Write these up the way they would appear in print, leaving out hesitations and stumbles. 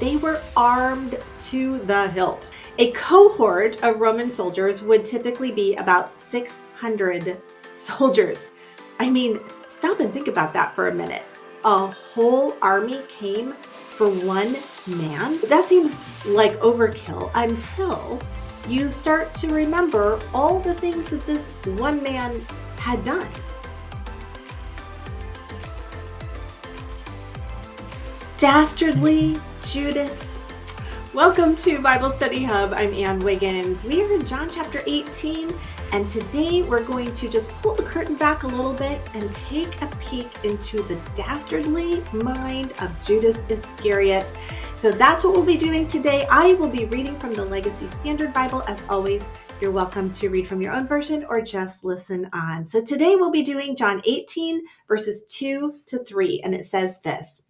they were armed to the hilt. A cohort of Roman soldiers would typically be about 600 soldiers. I mean, stop and think about that for a minute. A whole army came for one man? That seems like overkill until you start to remember all the things that this one man had done. Dastardly, Judas. Welcome to Bible Study Hub. I'm Ann Wiggins. We are in John chapter 18, and today we're going to just pull the curtain back a little bit and take a peek into the dastardly mind of Judas Iscariot. So that's what we'll be doing today. I will be reading from the Legacy Standard Bible. As always, you're welcome to read from your own version or just listen on. So today we'll be doing John 18, verses 2 to 3, and it says this.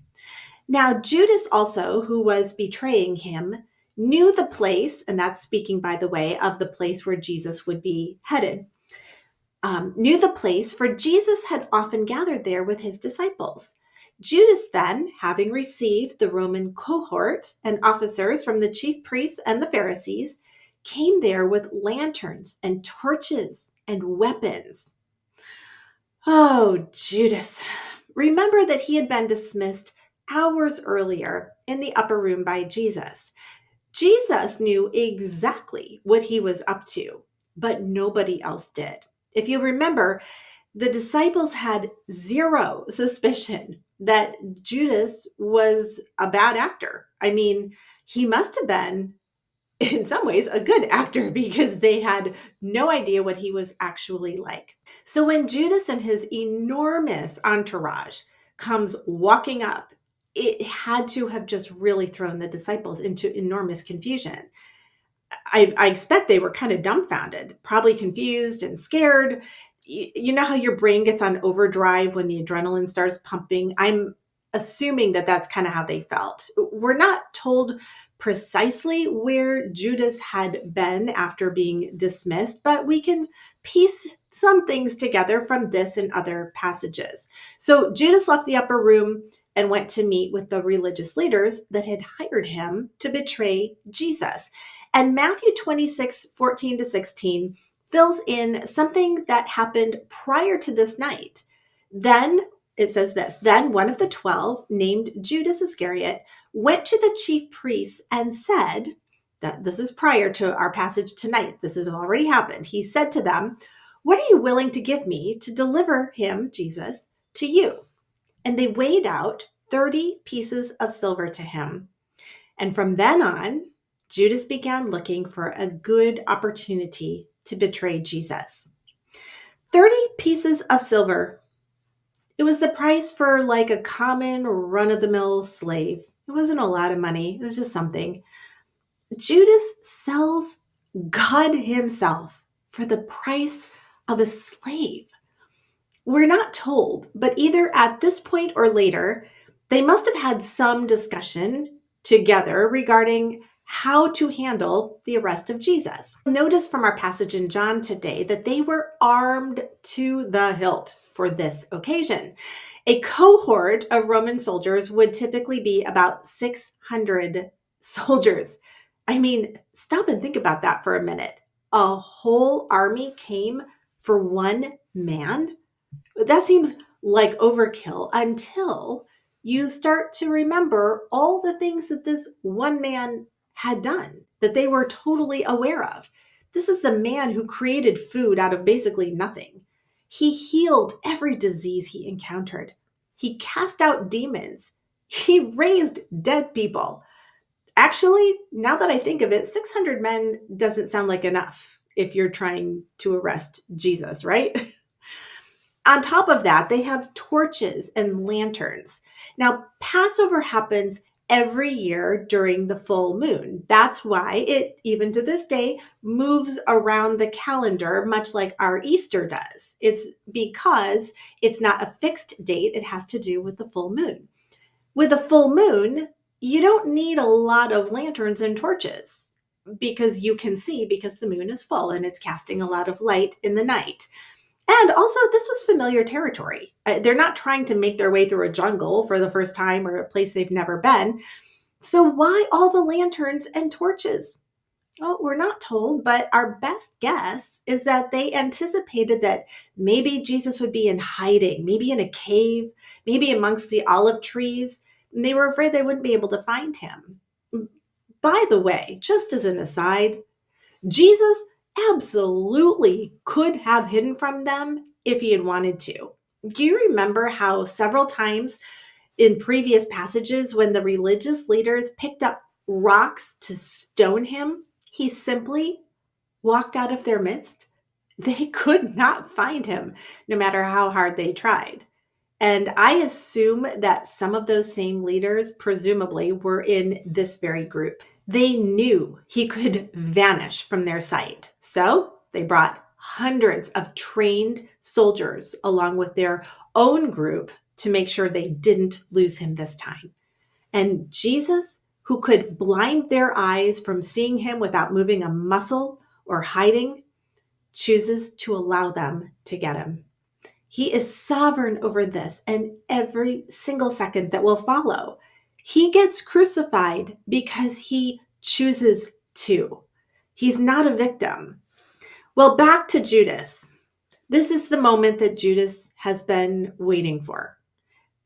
Now, Judas also, who was betraying him, knew the place, and that's speaking, by the way, of the place where Jesus would be headed, knew the place, for Jesus had often gathered there with his disciples. Judas then, having received the Roman cohort and officers from the chief priests and the Pharisees, came there with lanterns and torches and weapons. Oh, Judas, remember that he had been dismissed hours earlier in the upper room by Jesus. Jesus knew exactly what he was up to, but nobody else did. If you remember, the disciples had zero suspicion that Judas was a bad actor. I mean, he must have been, in some ways, a good actor because they had no idea what he was actually like. So when Judas and his enormous entourage comes walking up, it had to have just really thrown the disciples into enormous confusion. I expect they were kind of dumbfounded, probably confused and scared. You know how your brain gets on overdrive when the adrenaline starts pumping? I'm assuming that that's kind of how they felt. We're not told precisely where Judas had been after being dismissed, but we can piece some things together from this and other passages. So Judas left the upper room and went to meet with the religious leaders that had hired him to betray Jesus. And Matthew 26, 14 to 16 fills in something that happened prior to this night. Then it says this, then one of the 12, named Judas Iscariot, went to the chief priests and said, that this is prior to our passage tonight, this has already happened. He said to them, what are you willing to give me to deliver him, Jesus, to you? And they weighed out 30 pieces of silver to him. And from then on, Judas began looking for a good opportunity to betray Jesus. 30 pieces of silver. It was the price for like a common run-of-the-mill slave. It wasn't a lot of money. It was just something. Judas sells God himself for the price of a slave. We're not told, but either at this point or later, they must have had some discussion together regarding how to handle the arrest of Jesus. Notice from our passage in John today that they were armed to the hilt for this occasion. A cohort of Roman soldiers would typically be about 600 soldiers. I mean, stop and think about that for a minute. A whole army came for one man? That seems like overkill until you start to remember all the things that this one man had done that they were totally aware of. This is the man who created food out of basically nothing. He healed every disease he encountered. He cast out demons. He raised dead people. Actually, now that I think of it, 600 men doesn't sound like enough if you're trying to arrest Jesus, right? On top of that, they have torches and lanterns. Now, Passover happens every year during the full moon. That's why it, even to this day, moves around the calendar, much like our Easter does. It's because it's not a fixed date. It has to do with the full moon. With a full moon, you don't need a lot of lanterns and torches because you can see because the moon is full and it's casting a lot of light in the night. And also, this was familiar territory. They're not trying to make their way through a jungle for the first time or a place they've never been. So why all the lanterns and torches? Well, we're not told, but our best guess is that they anticipated that maybe Jesus would be in hiding, maybe in a cave, maybe amongst the olive trees. And they were afraid they wouldn't be able to find him. By the way, just as an aside, Jesus absolutely could have hidden from them if he had wanted to. Do you remember how several times in previous passages, when the religious leaders picked up rocks to stone him, he simply walked out of their midst? They could not find him, no matter how hard they tried. And I assume that some of those same leaders, presumably, were in this very group. They knew he could vanish from their sight. So they brought hundreds of trained soldiers along with their own group to make sure they didn't lose him this time. And Jesus, who could blind their eyes from seeing him without moving a muscle or hiding, chooses to allow them to get him. He is sovereign over this and every single second that will follow. He gets crucified because he chooses to. He's not a victim. Well, back to Judas. This is the moment that Judas has been waiting for.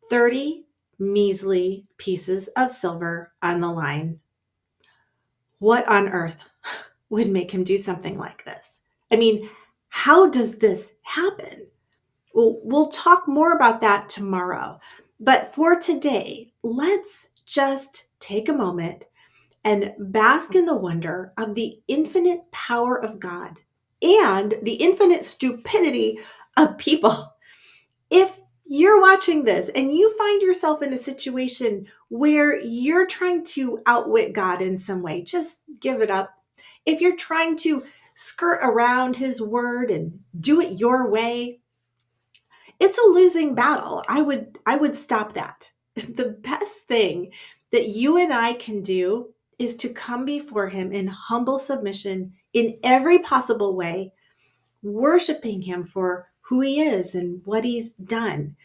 30 measly pieces of silver on the line. What on earth would make him do something like this? I mean, how does this happen? Well, we'll talk more about that tomorrow. But for today, let's just take a moment and bask in the wonder of the infinite power of God and the infinite stupidity of people. If you're watching this and you find yourself in a situation where you're trying to outwit God in some way, just give it up. If you're trying to skirt around his word and do it your way, it's a losing battle. I would stop that. The best thing that you and I can do is to come before him in humble submission in every possible way, worshiping him for who he is and what he's done,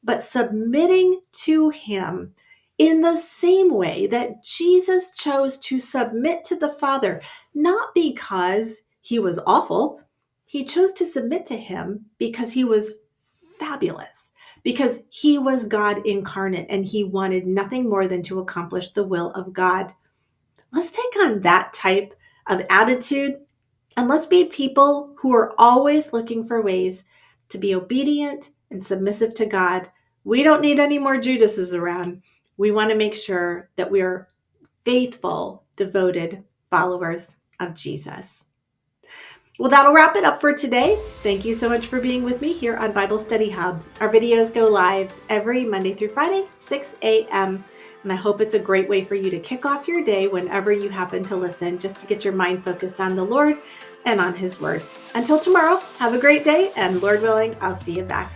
but submitting to him in the same way that Jesus chose to submit to the Father, not because he was awful. He chose to submit to him because he was fabulous, because he was God incarnate and he wanted nothing more than to accomplish the will of God. Let's take on that type of attitude and let's be people who are always looking for ways to be obedient and submissive to God. We don't need any more Judases around. We want to make sure that we are faithful, devoted followers of Jesus. Well, that'll wrap it up for today. Thank you so much for being with me here on Bible Study Hub. Our videos go live every Monday through Friday, 6 a.m. And I hope it's a great way for you to kick off your day whenever you happen to listen, just to get your mind focused on the Lord and on his word. Until tomorrow, have a great day, and Lord willing, I'll see you back